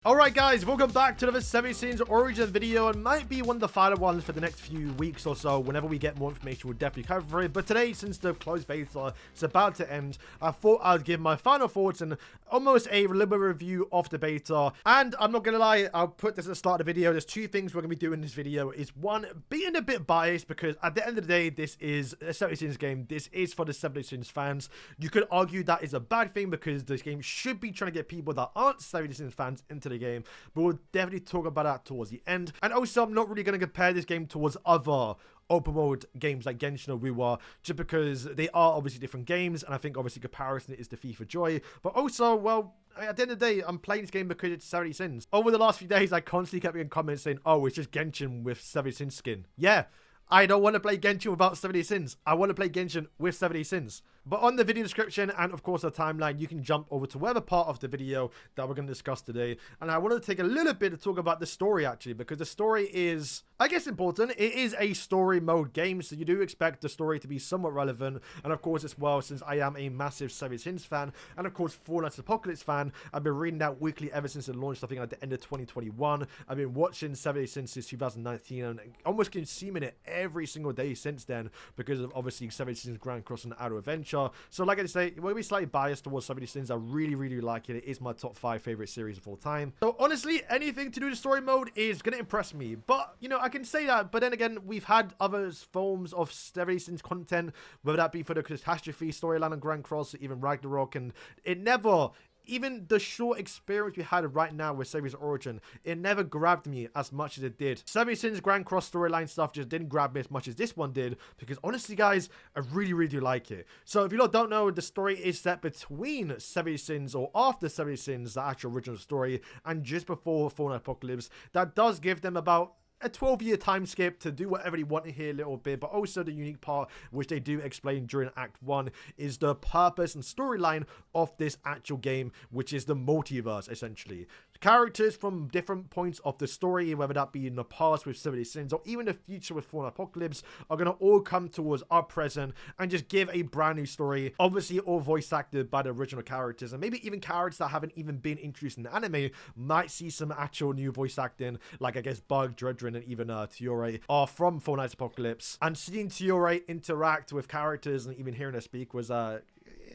Alright guys, welcome back to another 70 Sins Origin video, and might be one of the final ones for the next few weeks or so. Whenever we get more information, we'll definitely cover it. But today, since the closed beta is about to end, I thought I'd give my final thoughts and almost a little bit of review of the beta. And I'm not gonna lie, I'll put this at the start of the video. There's two things we're gonna be doing in this video. Is one, being a bit biased, because at the end of the day, this is a 70 Sins game. This is for the 70 Sins fans. You could argue that is a bad thing, because this game should be trying to get people that aren't 70 Sins fans into the game, but we'll definitely talk about that towards the end. And also, I'm not really going to compare this game towards other open world games like Genshin or Wuwa, just because they are obviously different games, and I think obviously comparison is the thief of joy. But also, well, at the end of the day, I'm playing this game because it's 70 Sins. Over the last few days, I constantly kept getting comments saying, oh, it's just Genshin with 70 Sins skin. Yeah, I don't want to play Genshin without 70 Sins. I want to play Genshin with 70 Sins. But on the video description and of course the timeline, you can jump over to whatever part of the video that we're going to discuss today. And I wanted to take a little bit to talk about the story actually, because the story is, I guess, important. It is a story mode game, so you do expect the story to be somewhat relevant. And of course as well, since I am a massive 70 Sins fan, and of course Fallout Apocalypse fan, I've been reading that weekly ever since it launched, I think at the end of 2021. I've been watching 70 Sins since 2019 and almost consuming it every single day since then, because of obviously 70 Sins Grand Cross and Outer Adventure. So like I say, it will be slightly biased towards 70 Sins. I really like it. It is my top 5 favorite series of all time. So honestly, anything to do with story mode is going to impress me. But, you know, I can say that. But then again, we've had other forms of 70 Sins content, whether that be for the Catastrophe storyline on Grand Cross or even Ragnarok. And it never... Even the short experience we had right now with Series Origin, it never grabbed me as much as it did. 70 Sins Grand Cross storyline stuff just didn't grab me as much as this one did, because honestly guys, I really do like it. So if you lot don't know, the story is set between 70 Sins, or after 70 Sins, the actual original story, and just before Fallout Apocalypse. That does give them about a 12-year time skip to do whatever they want here a little bit. But also the unique part, which they do explain during Act 1, is the purpose and storyline of this actual game, which is the multiverse, essentially. Characters from different points of the story, whether that be in the past with 70 Sins or even the future with Fallout Apocalypse, are going to all come towards our present and just give a brand new story. Obviously all voice acted by the original characters, and maybe even characters that haven't even been introduced in the anime might see some actual new voice acting, like I guess Bug, Dredrin, and even Tiore are from Fallout Apocalypse. And seeing Tiore interact with characters and even hearing her speak was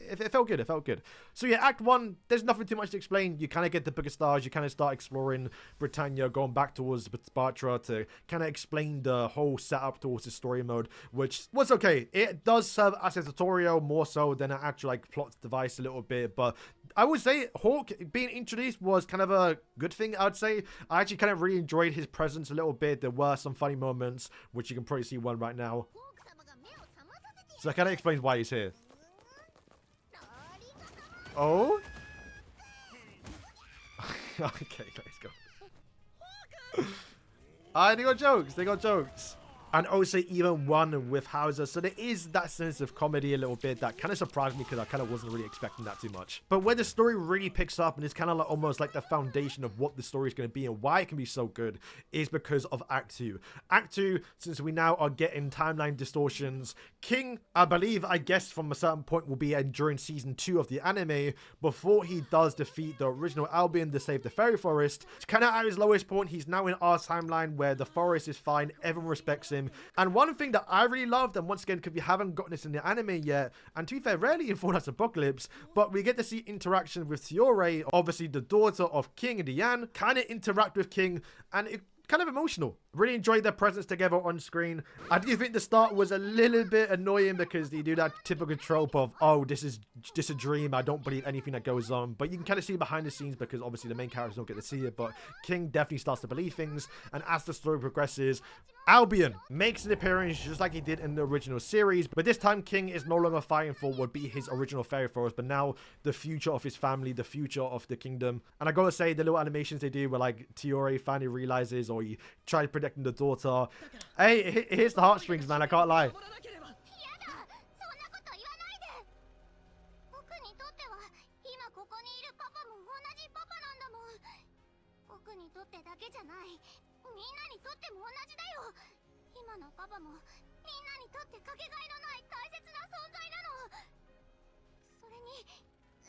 it felt good. It felt good. So yeah, Act 1, there's nothing too much to explain. You kind of get the Book of Stars. You kind of start exploring Britannia, going back towards Sparta to kind of explain the whole setup towards the story mode, which was okay. It does serve as a tutorial more so than an actual like plot device a little bit. But I would say Hawk being introduced was kind of a good thing, I'd say. I actually kind of really enjoyed his presence a little bit. There were some funny moments, which you can probably see one right now. So that kind of explains why he's here. Oh? Okay, let's go. They got jokes. They got jokes. And also even one with Hauser. So there is that sense of comedy a little bit that kind of surprised me, because I kind of wasn't really expecting that too much. But where the story really picks up, and it's kind of like almost like the foundation of what the story is going to be and why it can be so good, is because of Act 2. Act 2, since we now are getting timeline distortions, King, I believe, I guess from a certain point, will be during season 2 of the anime, before he does defeat the original Albion to save the fairy forest. It's kind of at his lowest point. He's now in our timeline where the forest is fine, everyone respects him. And one thing that I really loved, and once again, because we haven't gotten this in the anime yet, and to be fair, rarely in Fallout Apocalypse, but we get to see interaction with Tiore, obviously the daughter of King and Diane, kind of interact with King, and it kind of emotional. Really enjoyed their presence together on screen. I do think the start was a little bit annoying, because they do that typical trope of, oh, this is just a dream, I don't believe anything that goes on. But you can kind of see behind the scenes, because obviously the main characters don't get to see it, but King definitely starts to believe things. And as the story progresses, Albion makes an appearance just like he did in the original series, but this time King is no longer fighting for what would be his original fairy forest, but now the future of his family, the future of the kingdom. And I gotta say, the little animations they do where like Tiore finally realizes, or he tries protecting the daughter. Hey, it hits the heartstrings, man, I can't lie.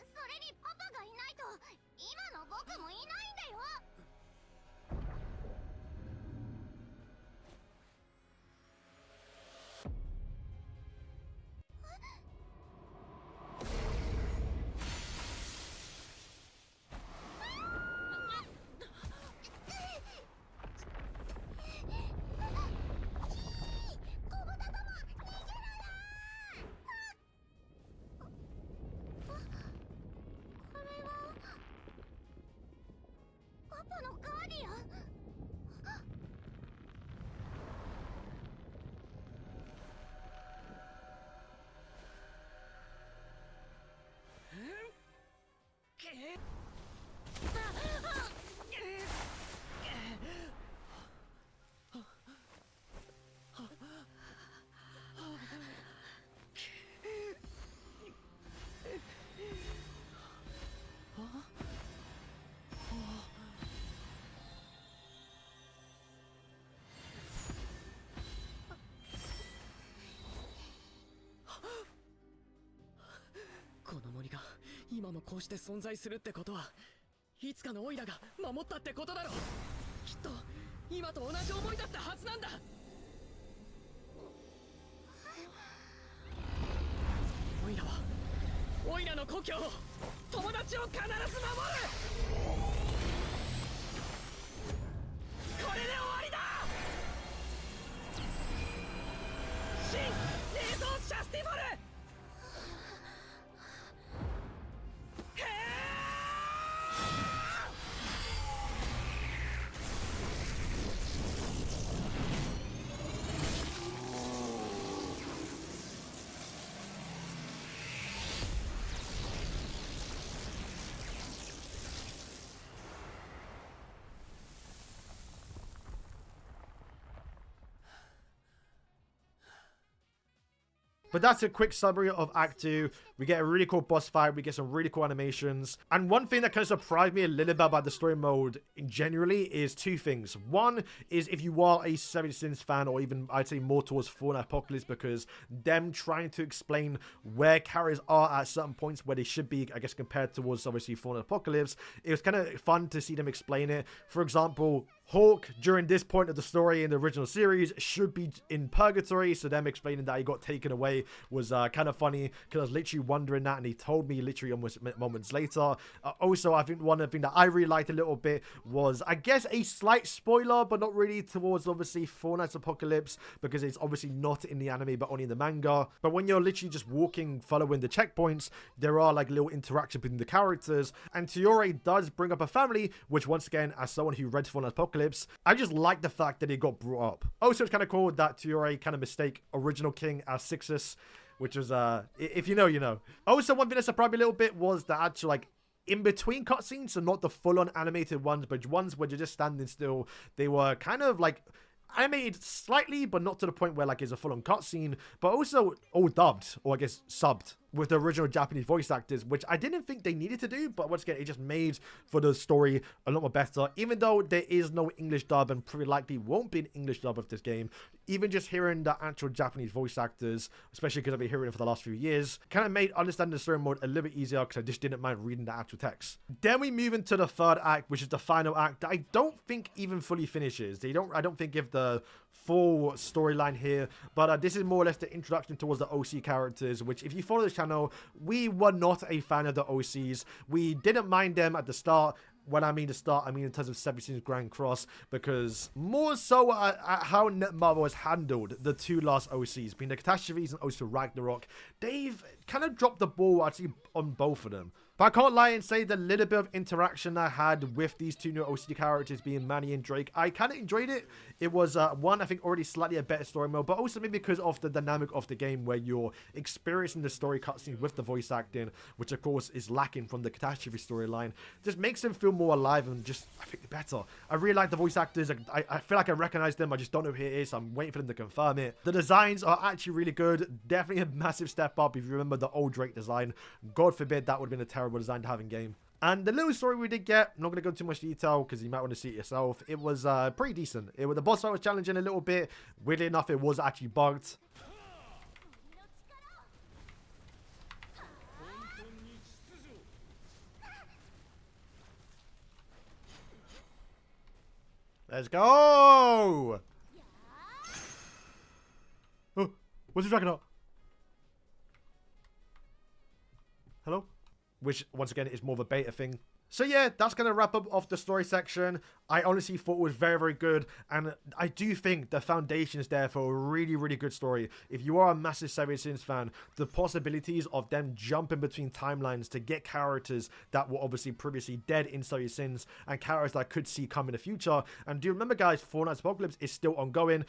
それにパパがいないと今の僕もいないんだよ。パパのガーディアン。この森が今もこうして存在するってことは、いつかのオイラが守ったってことだろう。きっと今と同じ思いだったはずなんだ。オイラはオイラの故郷を、友達を必ず守る。これで終わりだ。新冷蔵シャスティフォル。But that's a quick summary of Act 2. We get a really cool boss fight. We get some really cool animations. And one thing that kind of surprised me a little bit about the story mode generally is two things. One is if you are a Seven Sins fan, or even I'd say more towards Fallen Apocalypse, because them trying to explain where characters are at certain points where they should be, I guess, compared towards obviously Fallen Apocalypse. It was kind of fun to see them explain it. For example, Hawk, during this point of the story in the original series, should be in purgatory, so them explaining that he got taken away was kind of funny, because I was literally wondering that, and he told me literally almost moments later. Also, I think one of the things that I really liked a little bit was, I guess, a slight spoiler, but not really towards, obviously, Four Nights Apocalypse, because it's obviously not in the anime, but only in the manga. But when you're literally just walking, following the checkpoints, there are, like, little interactions between the characters, and Tiyore does bring up a family, which, once again, as someone who read Four Nights Apocalypse, I just like the fact that it got brought up. Also, it's kind of cool that Tiyore kind of mistake original king as Sixus, which was, if you know, you know. Also, one thing that surprised me a little bit was the actual, like, in between cutscenes, so not the full-on animated ones, but ones where you're just standing still. They were kind of, like, animated slightly, but not to the point where, like, it's a full-on cutscene, but also all dubbed, or I guess subbed, with the original Japanese voice actors, which I didn't think they needed to do, but once again, it just made for the story a lot more better, even though there is no English dub, and pretty likely won't be an English dub of this game. Even just hearing the actual Japanese voice actors, especially because I've been hearing it for the last few years, kind of made understanding the story mode a little bit easier, because I just didn't mind reading the actual text. Then we move into the third act, which is the final act, that I don't think even fully finishes. I don't think give the full storyline here, but this is more or less the introduction towards the OC characters, which, if you follow the channel, we were not a fan of the OCs. We didn't mind them at the start. When I mean the start, I mean in terms of 17's Grand Cross, because more so at how Netmarble has handled the two last OCs, being the Catastrophes and also Ragnarok. They've kind of dropped the ball actually on both of them. But I can't lie and say the little bit of interaction I had with these two new OC characters, being Manny and Drake, I kind of enjoyed it. It was, one, I think already slightly a better story mode, but also maybe because of the dynamic of the game where you're experiencing the story cutscenes with the voice acting, which of course is lacking from the Catastrophe storyline. Just makes them feel more alive and just, I think, better. I really like the voice actors. I feel like I recognize them. I just don't know who it is. I'm waiting for them to confirm it. The designs are actually really good. Definitely a massive step up if you remember the old Drake design. God forbid that would have been a terrible design to have in game. And the little story we did get, I'm not going to go into too much detail because you might want to see it yourself. It was pretty decent. The boss fight was challenging a little bit. Weirdly enough, it was actually bugged. Let's go! Oh, what's the dragon art? Hello? Which, once again, is more of a beta thing. So yeah, that's going to wrap up off the story section. I honestly thought it was very, very good. And I do think the foundation is there for a really, really good story. If you are a massive Seven Sins fan, the possibilities of them jumping between timelines to get characters that were obviously previously dead in Seven Sins and characters that I could see come in the future. And do you remember, guys, Fortnite's Apocalypse is still ongoing.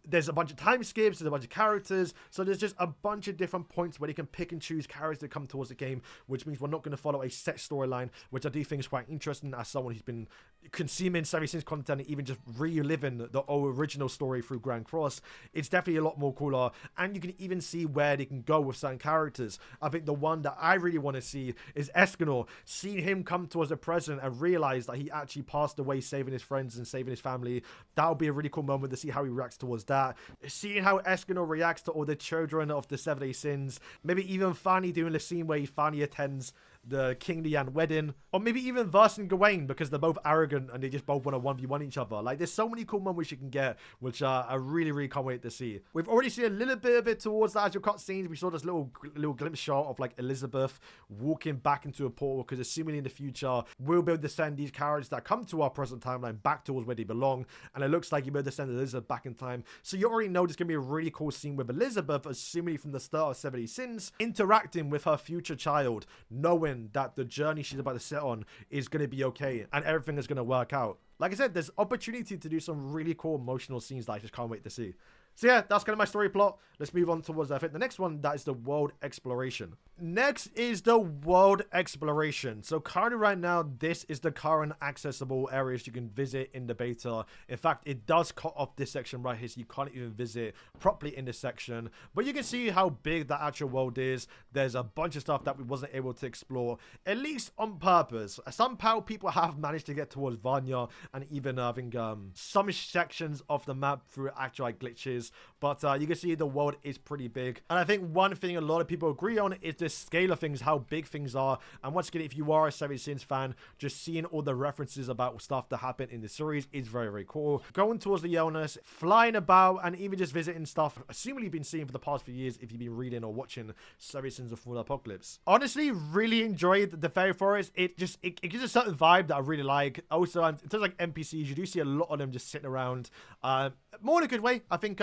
There's a bunch of time skips, there's a bunch of characters. So there's just a bunch of different points where you can pick and choose characters that come towards the game, which means we're not going to follow a set storyline, which I do think is quite interesting as someone who's been consuming Seven Sins content and even just reliving the original story through Grand Cross. It's definitely a lot more cooler, and you can even see where they can go with certain characters. I think the one that I really want to see is Escanor. Seeing him come towards the present and realize that he actually passed away saving his friends and saving his family, that would be a really cool moment to see how he reacts towards that. Seeing how Escanor reacts to all the children of the Seven Sins, maybe even finally doing the scene where he finally attends the King Leanne wedding, or maybe even Vers and Gawain, because they're both arrogant and they just both want to 1v1 each other. Like, there's so many cool moments you can get, which I really, really can't wait to see. We've already seen a little bit of it towards the actual cutscenes. We saw this little glimpse shot of like Elizabeth walking back into a portal, because assuming in the future we'll be able to send these characters that come to our present timeline back towards where they belong, and it looks like you'll be able to send Elizabeth back in time. So you already know there's gonna be a really cool scene with Elizabeth, assuming from the start of 70 Sins, interacting with her future child, knowing that the journey she's about to set on is going to be okay and everything is going to work out. Like I said, there's opportunity to do some really cool emotional scenes that I just can't wait to see. So yeah, that's kind of my story plot. Let's move on towards, I think, the next one. That is the world exploration. Next is the world exploration. So currently right now, this is the current accessible areas you can visit in the beta. In fact, it does cut off this section right here, so you can't even visit properly in this section. But you can see how big the actual world is. There's a bunch of stuff that we wasn't able to explore, at least on purpose. Somehow people have managed to get towards Vanya, and even I think some sections of the map through actual like glitches. But you can see the world is pretty big, and I think one thing a lot of people agree on is the scale of things, how big things are. And once again, if you are a Seven Sins fan, just seeing all the references about stuff that happened in the series is very, very cool. Going towards the Yelnats, flying about, and even just visiting stuff assuming you've been seeing for the past few years if you've been reading or watching Seven Sins of Full Apocalypse. Honestly, really enjoyed the Fairy Forest. It gives a certain vibe that I really like. Also, in terms of like NPCs, you do see a lot of them just sitting around, more in a good way. I think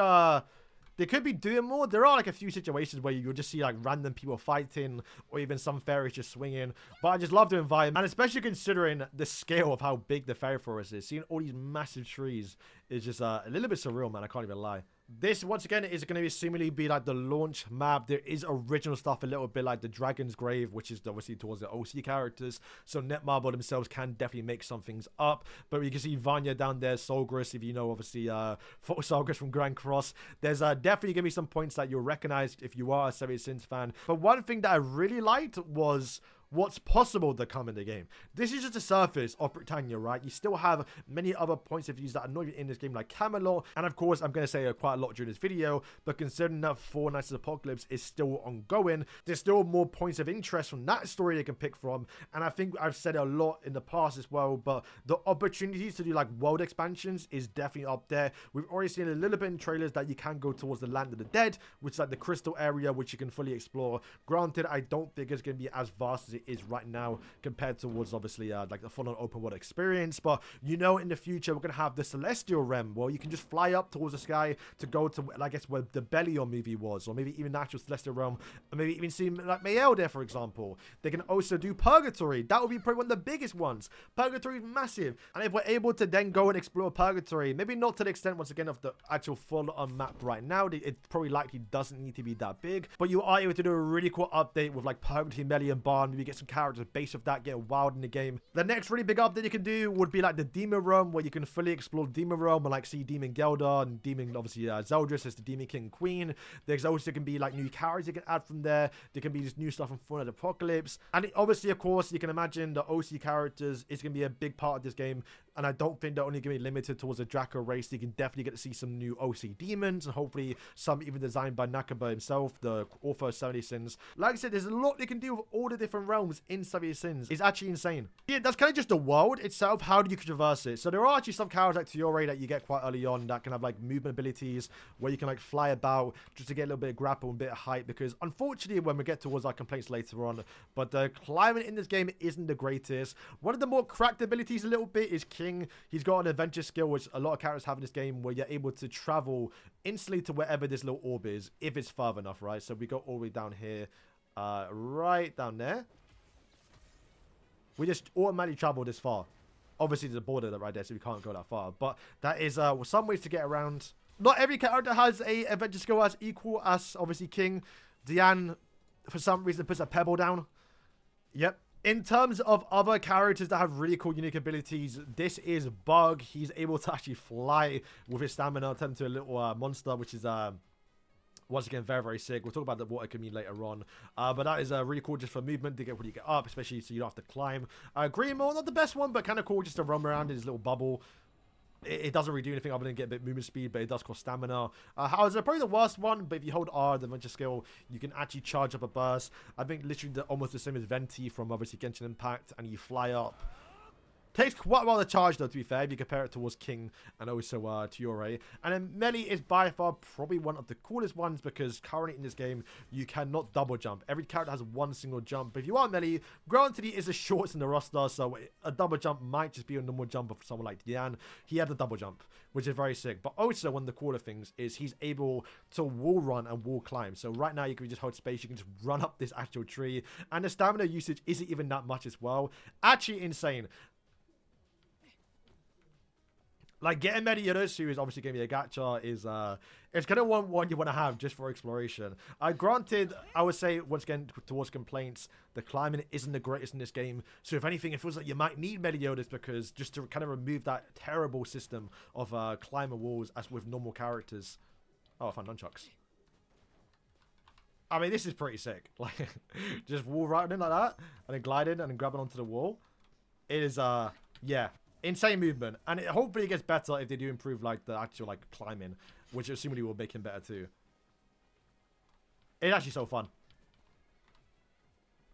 they could be doing more. There are like a few situations where you'll just see like random people fighting, or even some fairies just swinging. But I just love the environment, and especially considering the scale of how big the Fairy Forest is. Seeing all these massive trees is just a little bit surreal, man. I can't even lie. This, once again, is going to seemingly be like the launch map. There is original stuff a little bit like the Dragon's Grave, which is obviously towards the OC characters. So Netmarble themselves can definitely make some things up. But you can see Vanya down there, Solgrus, if you know, obviously, Solgrus from Grand Cross. There's definitely going to be some points that you'll recognize if you are a Seven Sins fan. But one thing that I really liked was what's possible to come in the game. This is just the surface of Britannia, right? You still have many other points of views that are not even in this game, like Camelot, and of course I'm going to say quite a lot during this video, but considering that Four Nights of Apocalypse is still ongoing, there's still more points of interest from that story they can pick from. And I think I've said it a lot in the past as well, but the opportunities to do like world expansions is definitely up there. We've already seen a little bit in trailers that you can go towards the Land of the Dead, which is like the crystal area, which you can fully explore. Granted, I don't think it's going to be as vast as it is right now compared towards obviously like the full-on open world experience. But you know, in the future we're gonna have the Celestial Realm, where you can just fly up towards the sky to go to, I guess, where the Belial movie was, or maybe even the actual Celestial Realm, and maybe even see like Mael there, for example. They can also do Purgatory. That would be probably one of the biggest ones. Purgatory is massive, and if we're able to then go and explore Purgatory, maybe not to the extent once again of the actual full-on map right now, it probably likely doesn't need to be that big, but you are able to do a really cool update with like Purgatory, Melian Barn, maybe get some characters based off that, getting wild in the game. The next really big update you can do would be like the Demon Realm, where you can fully explore Demon Realm and like see Demon Gelder and Demon, obviously Zeldris as the Demon King and Queen. There's also can be like new characters you can add from there. There can be just new stuff from Full Apocalypse, and obviously, of course, you can imagine the OC characters is going to be a big part of this game. and I don't think they're only going to be limited towards the Draco race. You can definitely get to see some new OC demons, and hopefully some even designed by Nakaba himself, the author of 70 Sins. Like I said, there's a lot they can do with all the different realms in 70 Sins. It's actually insane. Yeah, that's kind of just the world itself. How do you traverse it? So there are actually some characters like Tiore that you get quite early on that can have like movement abilities where you can like fly about just to get a little bit of grapple and a bit of height, because unfortunately when we get towards our complaints later on, but the climbing in this game isn't the greatest. One of the more cracked abilities a little bit is King. He's got an adventure skill which a lot of characters have in this game, where you're able to travel instantly to wherever this little orb is, if it's far enough, right? So we go all the way down here, right down there. We just automatically travel this far. Obviously, there's a border right there, so we can't go that far. But that is some ways to get around. Not every character has a adventure skill as equal as, obviously, King. Diane, for some reason, puts a pebble down. Yep. In terms of other characters that have really cool, unique abilities, this is Bug. He's able to actually fly with his stamina, turn into a little monster, which is... once again, very, very sick. We'll talk about what it can mean later on. But that is really cool just for movement to get when you get up, especially so you don't have to climb. Greenmore, not the best one, but kind of cool just to roam around in his little bubble. It doesn't really do anything other than get a bit of movement speed, but it does cost stamina. However, probably the worst one, but if you hold R, the adventure skill, you can actually charge up a burst. I think literally almost the same as Venti from obviously Genshin Impact, and you fly up. Takes quite a while to charge though, to be fair, if you compare it towards King and also Tiore. And then Melee is by far probably one of the coolest ones, because currently in this game, you cannot double jump. Every character has one single jump. But if you are Melee, granted he is the shortest in the roster, so a double jump might just be a normal jump for someone like Diane. He had a double jump, which is very sick. But also one of the cooler things is he's able to wall run and wall climb. So right now you can just hold space, you can just run up this actual tree. And the stamina usage isn't even that much as well. Actually insane. Like, getting Meliodas, who is obviously going to be a gacha, is, it's kind of one you want to have just for exploration. Granted, I would say, once again, towards complaints, the climbing isn't the greatest in this game. So, if anything, it feels like you might need Meliodas, because just to kind of remove that terrible system of climbing walls as with normal characters. Oh, I found nunchucks. I mean, this is pretty sick. Like, just wall riding like that, and then gliding, and then grabbing onto the wall. It is, yeah. Insane movement, and it hopefully gets better if they do improve like the actual like climbing, which assumably will make him better too. It's actually so fun,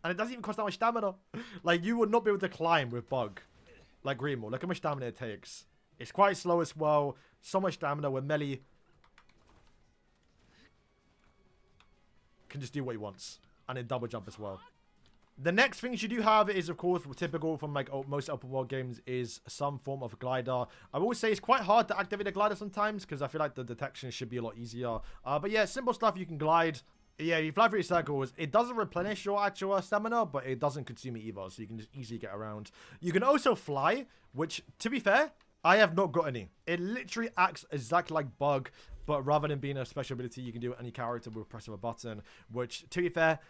and it doesn't even cost that much stamina. Like, you would not be able to climb with Bug like Greenmore. Look how much stamina it takes. It's quite slow as well. So much stamina where Melee can just do what he wants, and then double jump as well. The next things you do have is, of course, typical from like most open world games, is some form of glider. I will say it's quite hard to activate a glider sometimes, because I feel like the detection should be a lot easier. But yeah, simple stuff. You can glide. Yeah, you fly through your circles. It doesn't replenish your actual stamina, but it doesn't consume it either, so you can just easily get around. You can also fly, which, to be fair, I have not got any. It literally acts exactly like Bug, but rather than being a special ability, you can do it any character with pressing a button, which, to be fair,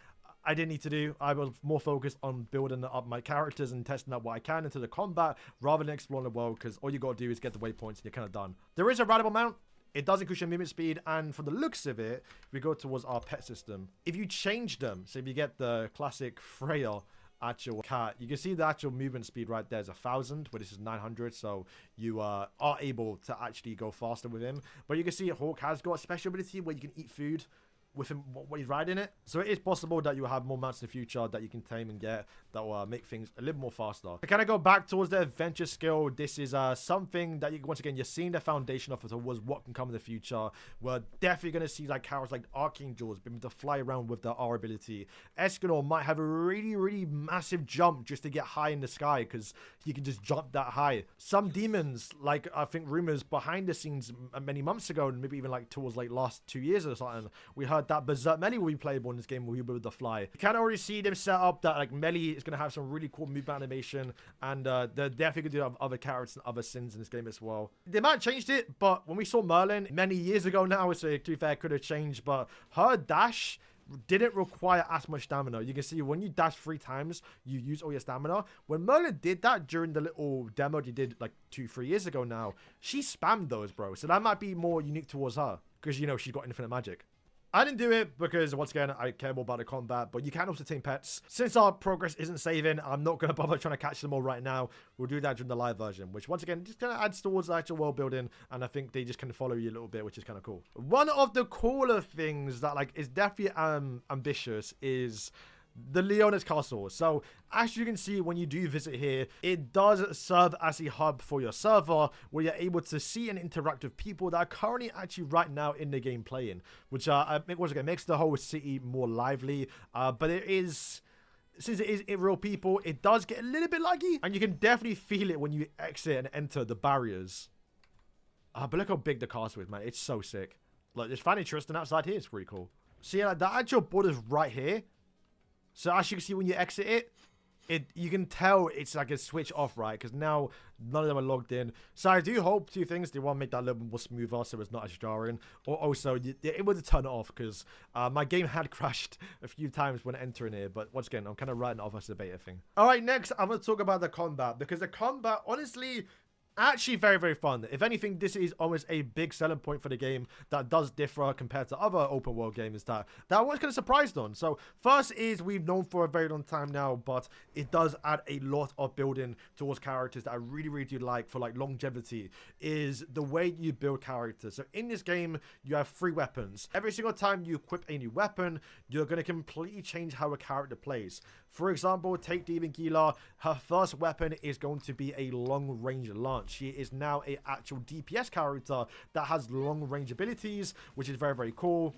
I didn't need to do. I was more focused on building up my characters and testing out what I can into the combat rather than exploring the world, because all you got to do is get the waypoints and you're kind of done. There is a radical mount. It does increase your movement speed, and for the looks of it, we go towards our pet system. If you change them, so if you get the classic Freya actual cat, you can see the actual movement speed right there is 1,000, where this is 900, so you are able to actually go faster with him. But you can see Hawk has got a special ability where you can eat food with him when he's riding it. So it is possible that you have more mounts in the future that you can tame and get that will make things a little more faster. To kind of go back towards the adventure skill, this is something that you, once again, you're seeing the foundation of it towards what can come in the future. We're definitely going to see like characters like Archangels being able to fly around with their R ability. Escanor might have a really, really massive jump just to get high in the sky, because he can just jump that high. Some demons, like I think rumors behind the scenes many months ago, and maybe even like towards like last 2 years or something, we heard that Berserk Melee will be playable in this game, where you'll be able to fly. You can already see them set up that like Melee is going to have some really cool movement animation, and they're definitely going to have other characters and other sins in this game as well. They might have changed it, but when we saw Merlin many years ago now, so to be fair, could have changed, but her dash didn't require as much stamina. You can see when you dash 3 times, you use all your stamina. When Merlin did that during the little demo you did like 2-3 years ago now, she spammed those, bro. So that might be more unique towards her, because, you know, she's got infinite magic. I didn't do it because, once again, I care more about the combat, but you can also tame pets. Since our progress isn't saving, I'm not going to bother trying to catch them all right now. We'll do that during the live version, which, once again, just kind of adds towards the actual world building, and I think they just kind of follow you a little bit, which is kind of cool. One of the cooler things that, like, is definitely ambitious is the Leona's Castle. So, as you can see, when you do visit here, it does serve as a hub for your server, where you're able to see and interact with people that are currently actually right now in the game playing, which I think once again makes the whole city more lively. But it is, since it is real people, it does get a little bit laggy, and you can definitely feel it when you exit and enter the barriers. But look how big the castle is, man. It's so sick. Like, there's Fanny Tristan outside here. It's pretty cool. So yeah, like, the actual border's right here. So as you can see when you exit it, you can tell it's like a switch off, right? Because now none of them are logged in. So I do hope two things. They want to make that a little bit more smoother so it's not as jarring. Or also, you're able to turn it off because my game had crashed a few times when entering here. But once again, I'm kind of writing it off as a beta thing. All right, next, I'm going to talk about the combat. Because the combat, honestly, actually very, very fun. If anything, this is almost a big selling point for the game that does differ compared to other open world games that I was kind of surprised on. So first is, we've known for a very long time now, but it does add a lot of building towards characters that I really, really do like for like longevity, is the way you build characters. So in this game, you have 3 weapons. Every single time you equip a new weapon, you're going to completely change how a character plays. For example, take Demon Gila. Her first weapon is going to be a long-range lance. She is now an actual DPS character that has long-range abilities, which is very, very cool.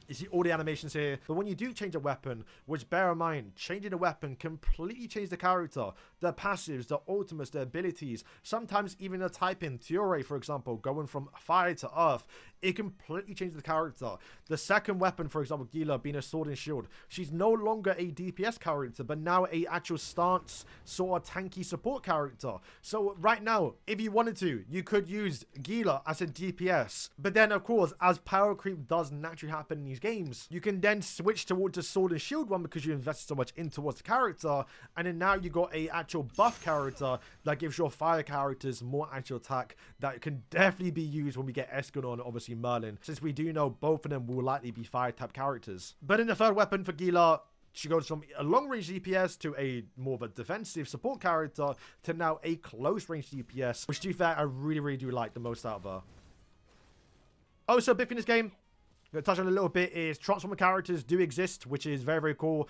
You see all the animations here. But when you do change a weapon, which bear in mind, changing a weapon completely changes the character, the passives, the ultimates, the abilities, sometimes even the typing. Tiore, for example, going from fire to earth, it completely changes the character. The second weapon, for example, Gila being a sword and shield, she's no longer a DPS character, but now a actual stance, sort of tanky support character. So right now, if you wanted to, you could use Gila as a DPS. But then, of course, as power creep does naturally happen in these games, you can then switch towards the sword and shield one because you invested so much in towards the character, and then now you got a actual buff character that gives your fire characters more actual attack that can definitely be used when we get Escalon, obviously Merlin, since we do know both of them will likely be fire type characters. But in the third weapon for Gila, she goes from a long-range DPS to a more of a defensive support character to now a close-range DPS, which to be fair, I really, really do like the most out of her. Oh, so big thing in this game, I'm going to touch on a little bit, is transformer characters do exist, which is very, very cool.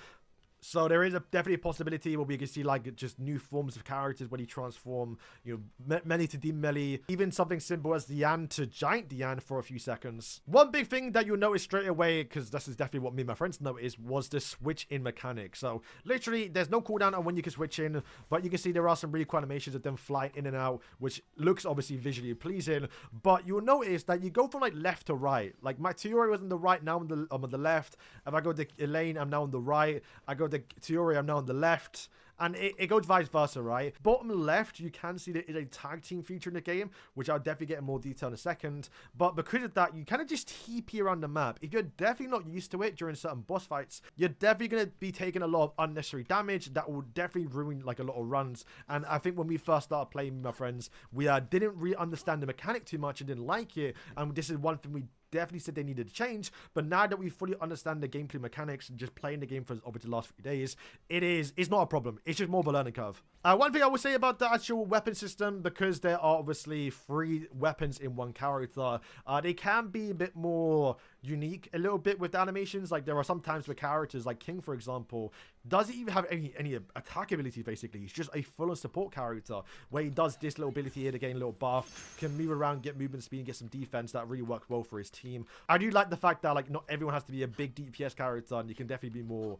So there is definitely a possibility where we can see like just new forms of characters when you transform, you know, Melee to Demon Melee, even something simple as Diane to Giant Diane for a few seconds. One big thing that you'll notice straight away, because this is definitely what me and my friends noticed, was the switch in mechanic. So literally there's no cooldown on when you can switch in, but you can see there are some really cool animations of them flying in and out, which looks obviously visually pleasing. But you'll notice that you go from like left to right. Like my Tiore was on the right, now I'm on the left. If I go to Elaine, I'm now on the right. I go to Tiore, I'm now on the left, and it goes vice versa, right? Bottom left, you can see there is a tag team feature in the game, which I'll definitely get in more detail in a second. But because of that, you kind of just TP around the map. If you're definitely not used to it during certain boss fights, you're definitely going to be taking a lot of unnecessary damage that will definitely ruin like a lot of runs. And I think when we first started playing with my friends, we didn't really understand the mechanic too much and didn't like it. And this is one thing we definitely said they needed to change, but now that we fully understand the gameplay mechanics and just playing the game for over the last few days, it's not a problem. It's just more of a learning curve. One thing I will say about the actual weapon system, because there are obviously 3 weapons in one character, they can be a bit more unique a little bit with the animations. Like there are some times where characters like King, for example, doesn't even have any attack ability. Basically, he's just a full-on support character where he does this little ability here to gain a little buff, can move around, get movement speed, and get some defense that really works well for his team. I do like the fact that like not everyone has to be a big DPS character, and you can definitely be more,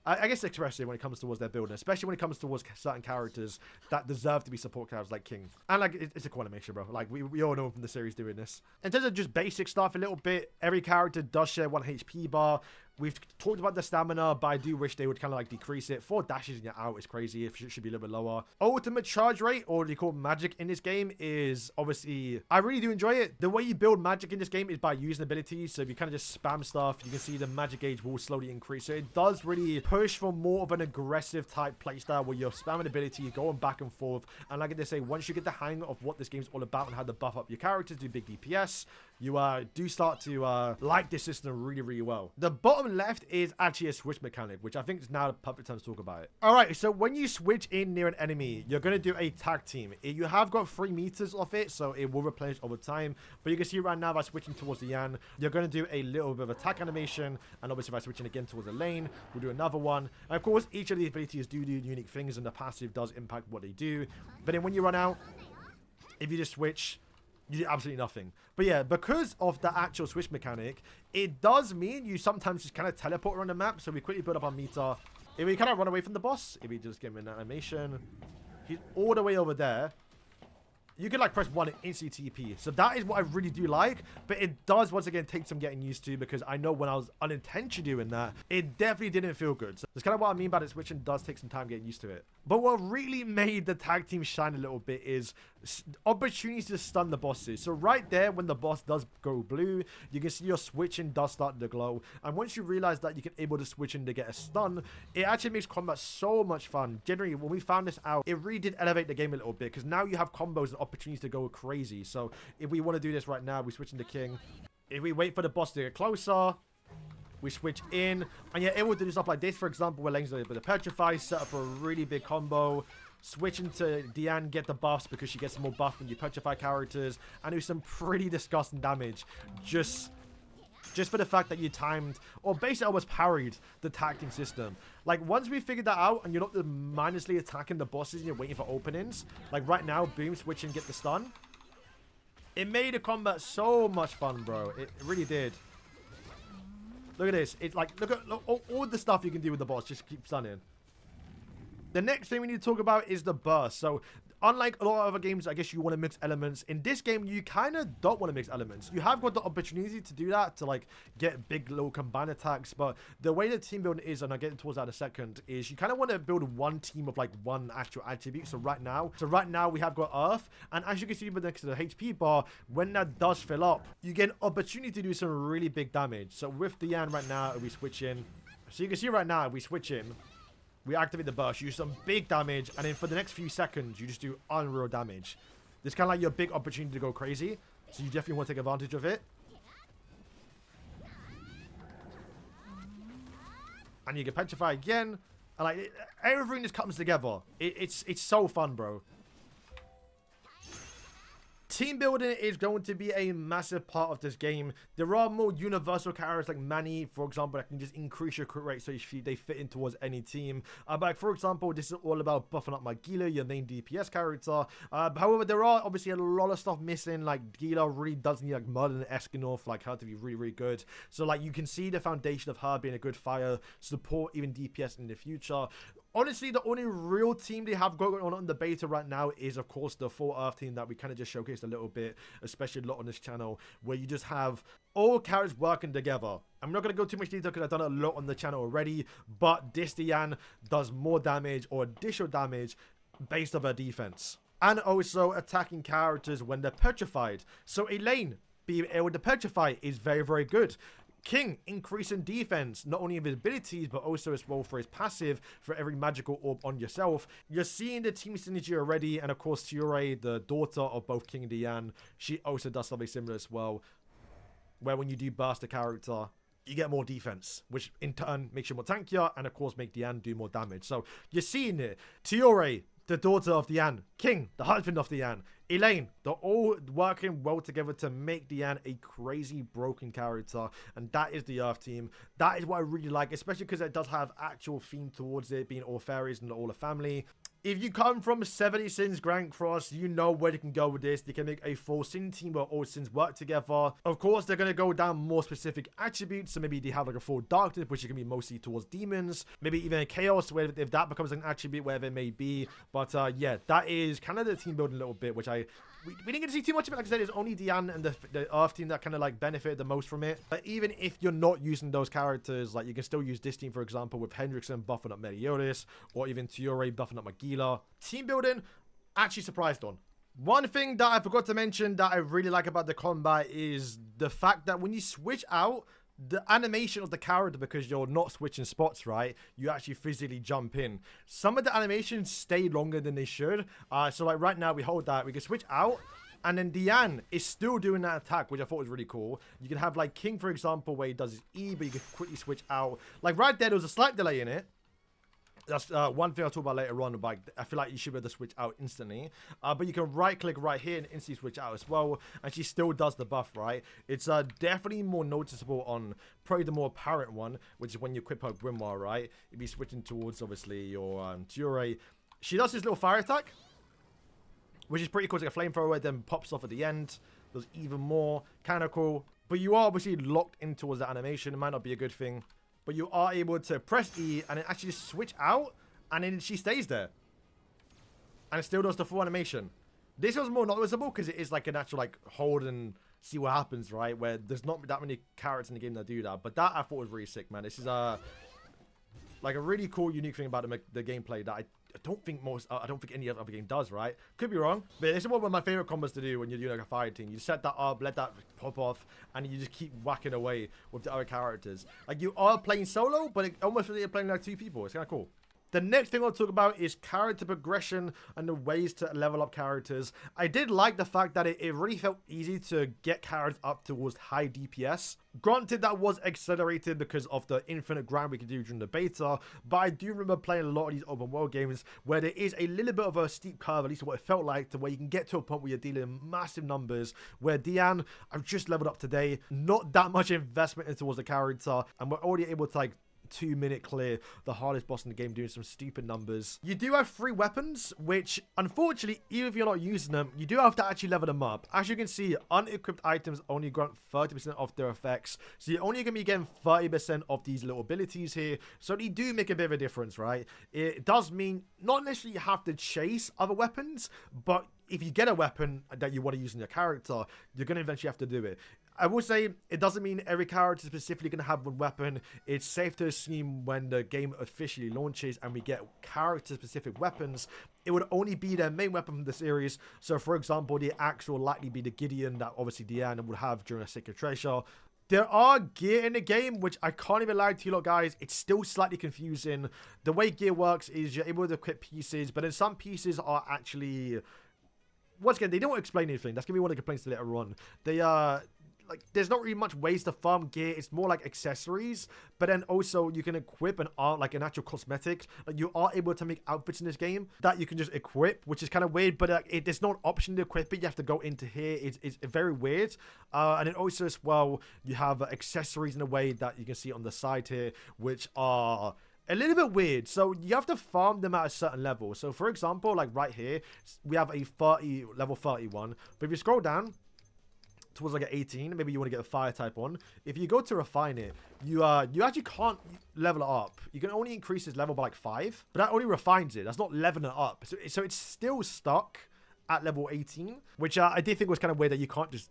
I guess, expressive when it comes towards their building, especially when it comes towards certain characters that deserve to be support characters like King. And like it's a cool animation, bro. Like we all know from the series doing this. In terms of just basic stuff, a little bit, every character does share 1 HP bar. We've talked about the stamina, but I do wish they would kind of like decrease it. 4 dashes and out is crazy. It should be a little bit lower. Ultimate charge rate, or what they call magic in this game, is obviously, I really do enjoy it. The way you build magic in this game is by using abilities. So if you kind of just spam stuff, you can see the magic gauge will slowly increase. So it does really push for more of an aggressive type playstyle where you're spamming ability, you're going back and forth. And like they say, once you get the hang of what this game's all about and how to buff up your characters, do big DPS, you do start to like this system really, really well. The bottom left is actually a switch mechanic, which I think is now the perfect time to talk about it. All right, so when you switch in near an enemy, you're going to do a tag team. You have got 3 meters of it, so it will replenish over time. But you can see right now by switching towards the Yan, you're going to do a little bit of attack animation. And obviously by switching again towards the lane, we'll do another one. And of course, each of these abilities do unique things, and the passive does impact what they do. But then when you run out, if you just switch, you do absolutely nothing. But yeah, because of the actual switch mechanic, it does mean you sometimes just kind of teleport around the map. So we quickly build up our meter. If we kind of run away from the boss, if we just give him an animation, he's all the way over there. You can like press 1 and instantly TP. So that is what I really do like. But it does once again take some getting used to, because I know when I was unintentionally doing that, it definitely didn't feel good. So that's kind of what I mean by the switching does take some time getting used to it. But what really made the tag team shine a little bit is opportunities to stun the bosses. So right there, when the boss does go blue, you can see your switching does start to glow. And once you realize that you can able to switch in to get a stun, it actually makes combat so much fun. Generally, when we found this out, it really did elevate the game a little bit, because now you have combos and opportunities to go crazy. So if we want to do this right now, we switch into King. If we wait for the boss to get closer, we switch in, and you're able to do stuff like this. For example, where Lane's with the Petrify, set up a really big combo. Switch into Diane, get the buffs because she gets more buff when you Petrify characters, and do some pretty disgusting damage. Just for the fact that you timed, or basically almost parried, the tag team system. Like, once we figured that out, and you're not mindlessly attacking the bosses and you're waiting for openings, like right now, boom, switch and get the stun. It made the combat so much fun, bro. It really did. Look at this. It's like, look all the stuff you can do with the boss. Just keep stunning. The next thing we need to talk about is the burst. So, unlike a lot of other games, I guess you want to mix elements. In this game, you kind of don't want to mix elements. You have got the opportunity to do that, to like get big little combined attacks. But the way the team building is, and I'll get towards that in a second, is you kind of want to build one team of like one actual attribute. So right now we have got Earth. And as you can see next to the HP bar, when that does fill up, you get an opportunity to do some really big damage. So with the Yan right now, we switch in. So you can see right now, we switch in. We activate the burst, you do some big damage, and then for the next few seconds, you just do unreal damage. This is kind of like your big opportunity to go crazy, so you definitely want to take advantage of it. And you can Petrify again, and like everything just comes together. It's so fun, bro. Team building is going to be a massive part of this game. There are more universal characters like Manny, for example, that can just increase your crit rate so they fit in towards any team. But for example, this is all about buffing up my Gila, your main DPS character. However, there are obviously a lot of stuff missing. Like Gila really does need like Merlin and Eskinor like her to be really, really good. So like you can see the foundation of her being a good fire support, even DPS in the future. Honestly, the only real team they have going on in the beta right now is, of course, the Full Earth team that we kind of just showcased a little bit, especially a lot on this channel, where you just have all characters working together. I'm not going to go too much detail because I've done a lot on the channel already, but this Diane does more damage or additional damage based on her defense. And also attacking characters when they're petrified. So Elaine being able to petrify is very, very good. King increasing defense, not only of his abilities, but also as well for his passive for every magical orb on yourself. You're seeing the team synergy already, and of course, Tiore, the daughter of both King and Diane, she also does something similar as well, where when you do burst a character, you get more defense, which in turn makes you more tankier, and of course, make Diane do more damage. So you're seeing it. Tiore, the daughter of Diane, King, the husband of Diane, Elaine, they're all working well together to make Diane a crazy broken character, and that is the Earth team. That is what I really like, especially because it does have actual theme towards it, being all fairies and all a family. If you come from 70 Sins Grand Cross, you know where they can go with this. They can make a full Sin team where all Sins work together. Of course, they're going to go down more specific attributes. So maybe they have like a full Darkness, which is going to be mostly towards demons. Maybe even a Chaos, where if that becomes an attribute, wherever it may be. But yeah, that is kind of the team building a little bit, which I we didn't get to see too much of it. Like I said, it's only Diane and the Earth team that kind of like benefited the most from it. But even if you're not using those characters, like you can still use this team, for example, with Hendrickson buffing up Meliodas, or even Tiore buffing up Magila. Team building, actually surprised on. One thing that I forgot to mention that I really like about the combat is the fact that when you switch out, the animation of the character, because you're not switching spots, right? You actually physically jump in. Some of the animations stay longer than they should. So like right now we hold that, we can switch out, and then Diane is still doing that attack, which I thought was really cool. You can have like King, for example, where he does his E, but you can quickly switch out. Like right there was a slight delay in it. That's one thing I'll talk about later on. But I feel like you should be able to switch out instantly. But you can right click right here and instantly switch out as well. And she still does the buff, right? It's definitely more noticeable on probably the more apparent one, which is when you equip her Grimoire, right? You'd be switching towards, obviously, your Tiore. She does this little fire attack, which is pretty cool. It's like a flamethrower, then pops off at the end. Does even more. Kind of cool. But you are obviously locked in towards the animation. It might not be a good thing. But you are able to press E and then actually switch out, and then she stays there. And it still does the full animation. This was more noticeable because it is like an actual like hold and see what happens, right? Where there's not that many characters in the game that do that. But that I thought was really sick, man. This is like a really cool, unique thing about the gameplay that I don't think any other game does, right? Could be wrong, but this is one of my favorite combos to do when you're doing like a fire team. You set that up, let that pop off, and you just keep whacking away with the other characters. Like you are playing solo, but it almost feels like you're playing like two people. It's kind of cool. The next thing I'll talk about is character progression and the ways to level up characters. I did like the fact that it really felt easy to get characters up towards high DPS. Granted, that was accelerated because of the infinite grind we could do during the beta, but I do remember playing a lot of these open world games where there is a little bit of a steep curve, at least what it felt like, to where you can get to a point where you're dealing in massive numbers, where Diane, I've just leveled up today, not that much investment towards the character, and we're already able to like 2-minute clear the hardest boss in the game doing some stupid numbers. You do have 3 weapons, which unfortunately, even if you're not using them, you do have to actually level them up. As you can see, unequipped items only grant 30% of their effects, so you're only going to be getting 30% of these little abilities here, so they do make a bit of a difference, right? It does mean not necessarily you have to chase other weapons, but if you get a weapon that you want to use in your character, you're going to eventually have to do it. I will say, it doesn't mean every character is specifically going to have one weapon. It's safe to assume when the game officially launches and we get character-specific weapons, it would only be their main weapon from the series. So, for example, the axe will likely be the Gideon that obviously Diana would have during a Sacred Treasure. There are gear in the game, which I can't even lie to you lot, guys. It's still slightly confusing. The way gear works is you're able to equip pieces, but then some pieces are actually... Once again, they don't explain anything. That's going to be one of the complaints later on. They like, there's not really much ways to farm gear. It's more like accessories, but then also you can equip an art, like an actual cosmetic. Like you are able to make outfits in this game that you can just equip, which is kind of weird, but there's no option to equip it. You have to go into here. It's very weird. And then also as well, you have accessories in a way that you can see on the side here, which are a little bit weird. So you have to farm them at a certain level. So for example, like right here, we have a level 31, but if you scroll down towards like an 18, maybe you want to get a fire type on. If you go to refine it, you actually can't level it up. You can only increase its level by like 5, but that only refines it. That's not leveling it up. So it's still stuck at level 18, which I did think was kind of weird that you can't just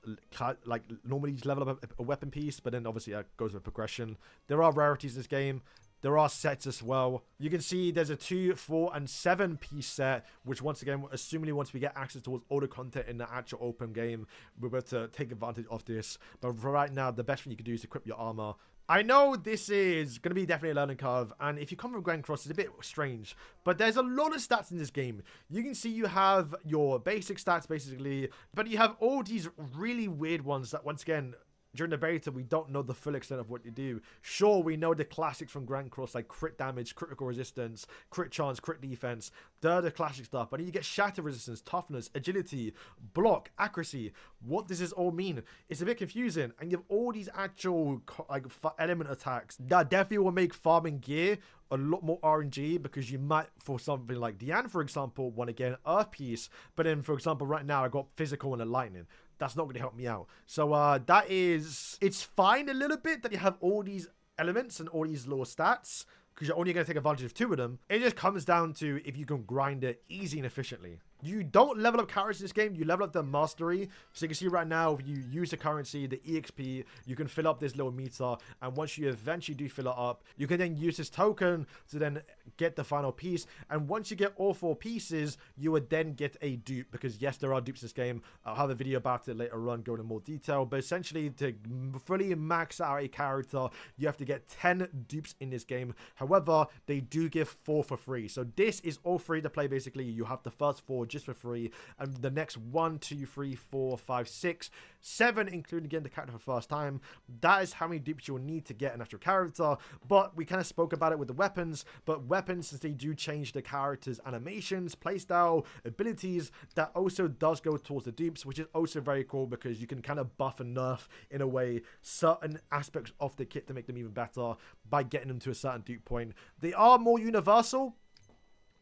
like normally just level up a weapon piece, but then obviously it goes with progression. There are rarities in this game. There are sets as well. You can see there's a 2, 4, and 7 piece set, which once again, assuming once we get access towards all the content in the actual open game, we're able to take advantage of this. But for right now, the best thing you can do is equip your armor. I know this is going to be definitely a learning curve, and if you come from Grand Cross, it's a bit strange, but there's a lot of stats in this game. You can see you have your basic stats, basically, but you have all these really weird ones that, once again, during the beta, we don't know the full extent of what you do. Sure, we know the classics from Grand Cross, like crit damage, critical resistance, crit chance, crit defense. They're the classic stuff. But then you get shatter resistance, toughness, agility, block, accuracy. What does this all mean? It's a bit confusing. And you have all these actual like element attacks that definitely will make farming gear a lot more RNG, because you might, for something like Diane, for example, want to get an earth piece. But then, for example, right now I got physical and a lightning. That's not going to help me out. So it's fine a little bit that you have all these elements and all these little stats, because you're only going to take advantage of 2 of them. It just comes down to if you can grind it easy and efficiently. You don't level up characters in this game, you level up their mastery. So you can see right now, if you use the currency, the EXP, you can fill up this little meter. And once you eventually do fill it up, you can then use this token to then get the final piece. And once you get all 4 pieces, you would then get a dupe. Because yes, there are dupes in this game. I'll have a video about it later on, going into more detail. But essentially, to fully max out a character, you have to get 10 dupes in this game. However, they do give 4 for free. So this is all free to play, basically. You have the first 4 just for free. And the next 1, 2, 3, 4, 5, 6, 7, including getting the character for the first time. That is how many dupes you'll need to get an actual character. But we kind of spoke about it with the weapons. But weapons, since they do change the character's animations, playstyle, abilities, that also does go towards the dupes, which is also very cool because you can kind of buff and nerf, in a way, certain aspects of the kit to make them even better by getting them to a certain dupe point. They are more universal.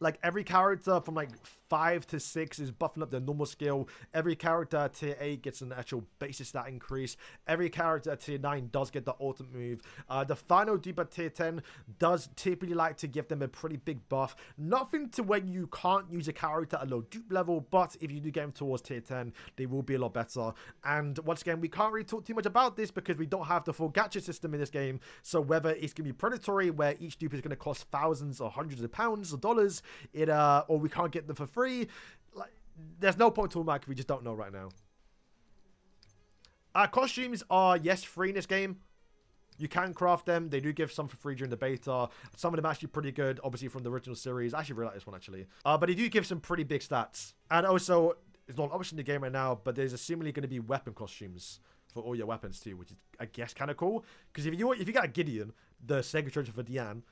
Like, every character from like 5 to 6 is buffing up their normal skill. Every character at tier 8 gets an actual basis stat increase. Every character at tier 9 does get the ultimate move. The final dupe at tier 10 does typically like to give them a pretty big buff. Nothing to when you can't use a character at low dupe level, but if you do get them towards tier 10, they will be a lot better. And once again, we can't really talk too much about this because we don't have the full gacha system in this game. So whether it's going to be predatory, where each dupe is going to cost thousands or hundreds of pounds or dollars, or we can't get them for free. Like, there's no point to talk about because we just don't know right now. Costumes are, yes, free in this game. You can craft them. They do give some for free during the beta. Some of them actually pretty good, obviously from the original series. I actually really like this one, actually. But they do give some pretty big stats. And also, it's not an option in the game right now, but there's assumingly going to be weapon costumes for all your weapons too, which is, I guess, kind of cool. Because if you got a Gideon, the Sega treasure for Diane,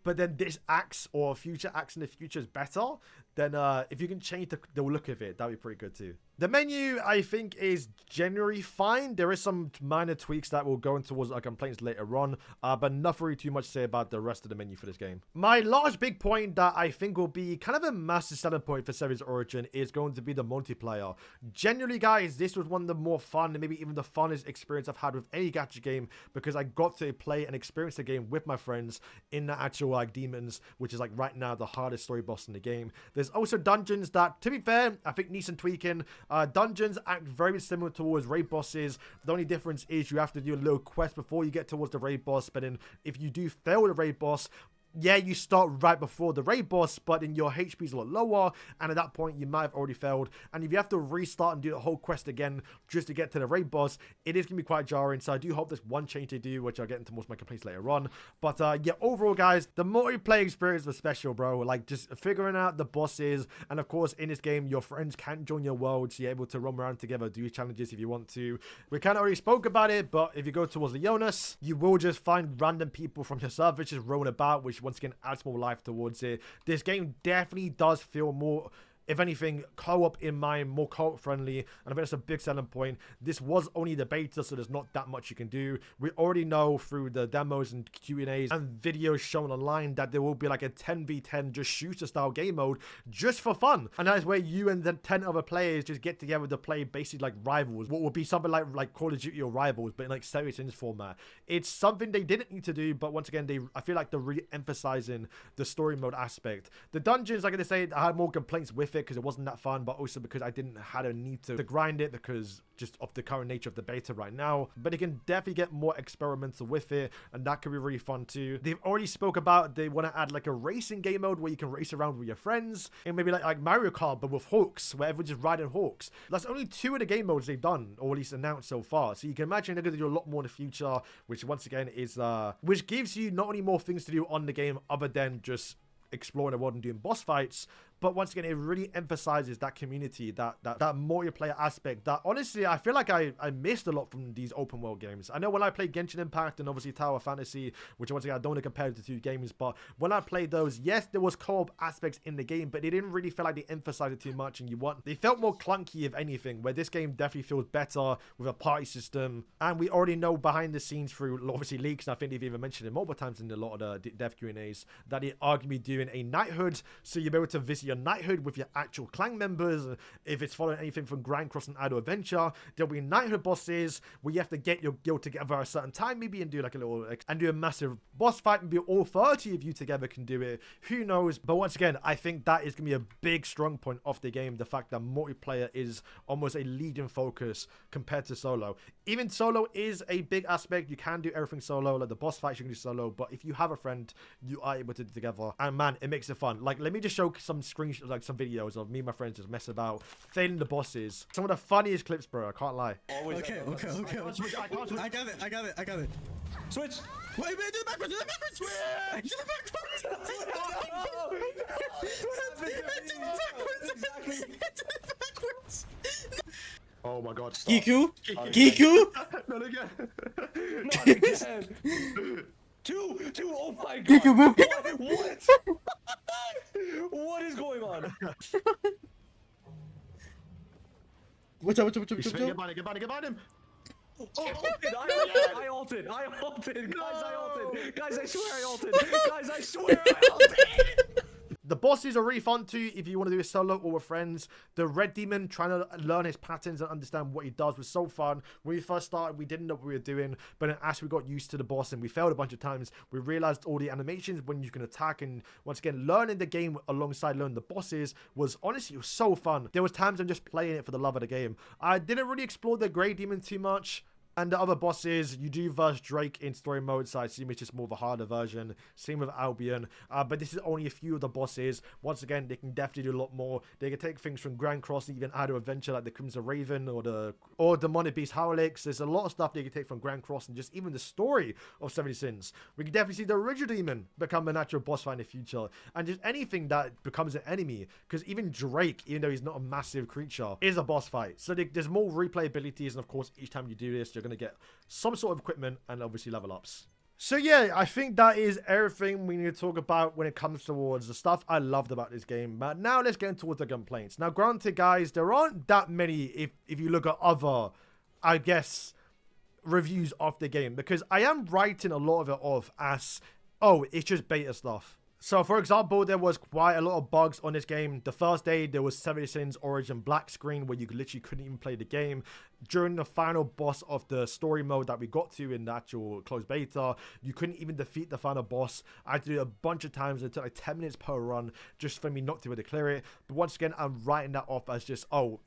but then this axe or future axe in the future is better, then if you can change the look of it, that'd be pretty good too. The menu, I think, is generally fine. There is some minor tweaks that will go into towards our complaints later on, but nothing really too much to say about the rest of the menu for this game. My large big point that I think will be kind of a massive selling point for Series Origin is going to be the multiplayer. Generally, guys, this was one of the more fun and maybe even the funnest experience I've had with any gacha game, because I got to play and experience the game with my friends in the actual like demons, which is like right now the hardest story boss in the game. There's also dungeons that, to be fair, I think needs some tweaking. Dungeons act very similar towards raid bosses. The only difference is you have to do a little quest before you get towards the raid boss, but then if you do fail the raid boss, yeah, you start right before the raid boss, but then your HP is a lot lower, and at that point, you might have already failed. And if you have to restart and do the whole quest again just to get to the raid boss, it is going to be quite jarring. So I do hope there's one change they do, which I'll get into most of my complaints later on. But yeah, overall, guys, the multiplayer experience was special, bro. Like, just figuring out the bosses, and of course, in this game, your friends can join your world, so you're able to roam around together, do challenges if you want to. We kind of already spoke about it, but if you go towards Leonis, you will just find random people from your server just roaming about, which once again adds more life towards it. This game definitely does feel more, if anything, co-op in mind, more co-op friendly, and I think that's a big selling point. This was only the beta, so there's not that much you can do. We already know through the demos and Q&As and videos shown online that there will be like a 10v10 just shooter style game mode just for fun, and that is where you and then 10 other players just get together to play basically like rivals, what would be something like Call of Duty or Rivals, but in like series in this format. It's something they didn't need to do, but once again, I feel like they're re-emphasizing the story mode aspect. The dungeons, like I say, I had more complaints with because it wasn't that fun, but also because I didn't have a need to grind it because just of the current nature of the beta right now. But you can definitely get more experimental with it, and that could be really fun too. They've already spoke about they want to add like a racing game mode where you can race around with your friends, and maybe like Mario Kart but with hawks, where everyone's just riding hawks. That's only 2 of the game modes they've done, or at least announced so far. So you can imagine they're going to do a lot more in the future, which once again is which gives you not only more things to do on the game other than just exploring the world and doing boss fights, but once again, it really emphasizes that community, that multiplayer aspect that honestly I feel like I missed a lot from these open world games. I know when I played Genshin Impact and obviously Tower Fantasy, which once again I don't want to compare the 2 games, but when I played those, yes, there was co-op aspects in the game, but they didn't really feel like they emphasized it too much, and they felt more clunky if anything, where this game definitely feels better with a party system. And we already know behind the scenes through obviously leaks, and I think they've even mentioned it multiple times in a lot of the dev Q&As, that they are going to be doing a knighthood, so you'll be able to visit your a knighthood with your actual clan members. If it's following anything from Grand Cross and Idle Adventure, there'll be knighthood bosses where you have to get your guild together at a certain time, maybe, and do like a little, and do a massive boss fight. Maybe all 30 of you together can do it. Who knows? But once again, I think that is going to be a big strong point of the game. The fact that multiplayer is almost a leading focus compared to solo. Even solo is a big aspect. You can do everything solo, like the boss fights you can do solo, but if you have a friend, you are able to do it together, and man, it makes it fun. Like, let me just show some screenshots, like some videos of me and my friends just mess about, failing the bosses. Some of the funniest clips, bro, I can't lie. Okay. I got it. Switch. Wait, do the backwards. Do the backwards. Oh my god, stop. Giku? Not again. Not again. Two. Oh my god. Giku, move. What? What is going on? Watch out. Get behind him. Oh, I ulted. Guys, I swear I ulted. The bosses are really fun too if you want to do a solo or with friends. The Red Demon, trying to learn his patterns and understand what he does, was so fun. When we first started, we didn't know what we were doing, but then as we got used to the boss and we failed a bunch of times, we realized all the animations when you can attack, and once again, learning the game alongside learning the bosses was honestly, it was so fun. There was times I'm just playing it for the love of the game. I didn't really explore the Grey Demon too much. And the other bosses, you do verse Drake in story mode, so I assume it's just more of a harder version. Same with Albion. But this is only a few of the bosses. Once again, they can definitely do a lot more. They can take things from Grand Cross, even Idle Adventure, like the Crimson Raven or Demonic Beast Howlix. There's a lot of stuff they can take from Grand Cross, and just even the story of 70 Sins. We can definitely see the original demon become a natural boss fight in the future. And just anything that becomes an enemy. Because even Drake, even though he's not a massive creature, is a boss fight. So there's more replayabilities, and of course, each time you do this, you're going to get some sort of equipment and obviously level ups. So yeah, I think that is everything we need to talk about when it comes towards the stuff I loved about this game. But now let's get towards the complaints. Now granted guys, there aren't that many if you look at other, I guess, reviews of the game, because I am writing a lot of it off as, oh, it's just beta stuff. So, for example, there was quite a lot of bugs on this game. The first day, there was 70 Sins Origin black screen where you literally couldn't even play the game. During the final boss of the story mode that we got to in the actual closed beta, you couldn't even defeat the final boss. I had to do it a bunch of times. It took like 10 minutes per run just for me not to be able to clear it. But once again, I'm writing that off as just, oh,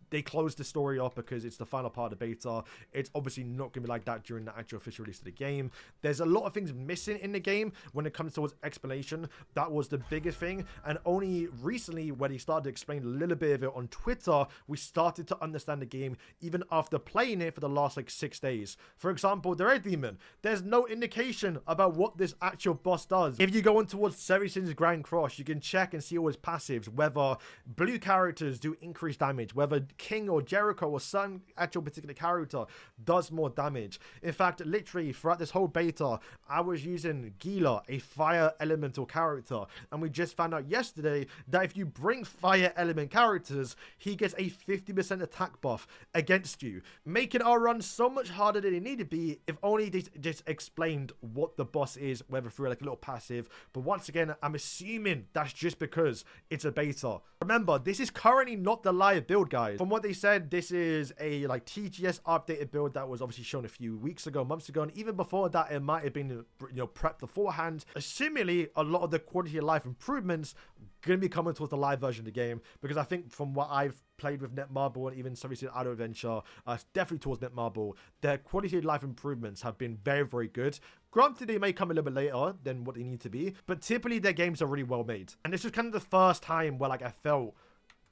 they closed the story off because it's the final part of the beta. It's obviously not going to be like that during the actual official release of the game. There's a lot of things missing in the game when it comes towards explanation. That was the biggest thing. And only recently, when he started to explain a little bit of it on Twitter, we started to understand the game even after playing it for the last like 6 days. For example, the Red Demon. There's no indication about what this actual boss does. If you go on towards 70 Sins Grand Cross, you can check and see all his passives, whether blue characters do increased damage, whether King or Jericho or some actual particular character does more damage. In fact, literally throughout this whole beta, I was using Gila, a fire elemental character, and we just found out yesterday that if you bring fire element characters, he gets a 50% attack buff against you, making our run so much harder than it needed to be if only they just explained what the boss is, whether through like a little passive. But once again, I'm assuming that's just because it's a beta. Remember, this is currently not the live build, guys. From what they said, this is a like TGS updated build that was obviously shown a few weeks ago, months ago, and even before that, it might have been, prepped beforehand. Assumingly, a lot of the quality of life improvements going to be coming towards the live version of the game, because I think from what I've played with Netmarble and even some recent Idle Adventure, definitely towards Netmarble, their quality of life improvements have been very, very good. Granted, they may come a little bit later than what they need to be, but typically their games are really well made. And this was kind of the first time where like I felt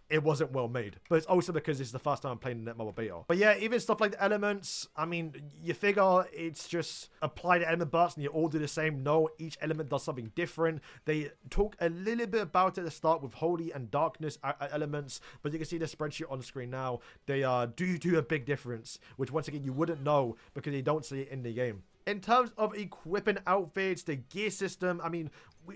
it wasn't well made, but it's also because it's the first time I'm playing the Netmarble beta. But yeah, even stuff like the elements, I mean, you figure it's just apply the element burst and you all do the same. No, each element does something different. They talk a little bit about it at the start with holy and darkness elements, but you can see the spreadsheet on screen now. They do a big difference, which once again you wouldn't know because you don't see it in the game. In terms of equipping outfits, the gear system, I mean,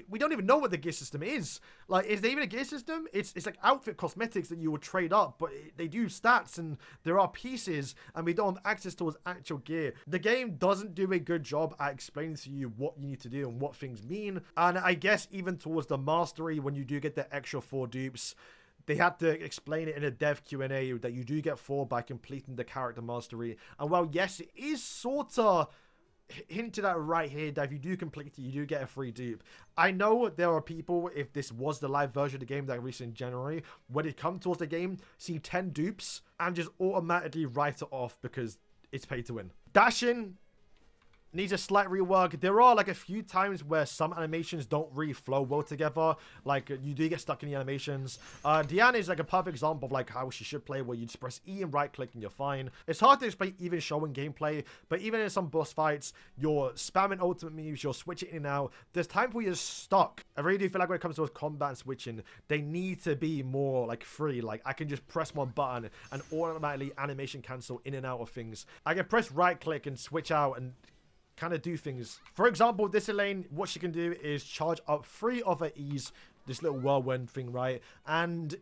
we don't even know what the gear system is. Like, is there even a gear system? It's like outfit cosmetics that you will trade up, but they do stats and there are pieces, and we don't have access towards actual gear. The game doesn't do a good job at explaining to you what you need to do and what things mean. And I guess even towards the mastery, when you do get the extra 4 dupes, they had to explain it in a dev Q&A that you do get 4 by completing the character mastery. And while yes, it is sort of hinted at right here that if you do complete it, you do get a free dupe. I know there are people, if this was the live version of the game that released in January, when it comes towards the game, see 10 dupes and just automatically write it off because it's pay to win. Dashing needs a slight rework. There are like a few times where some animations don't really flow well together. Like you do get stuck in the animations. Diana is like a perfect example of like how she should play, where you just press E and right click and you're fine. It's hard to explain even showing gameplay, but even in some boss fights, you're spamming ultimate moves, you're switching in and out. There's times where you're stuck. I really do feel like when it comes to combat and switching, they need to be more like free. Like I can just press one button and automatically animation cancel in and out of things. I can press right click and switch out and kind of do things. For example, this Elaine, what she can do is charge up 3 of her E's, this little whirlwind thing, right? And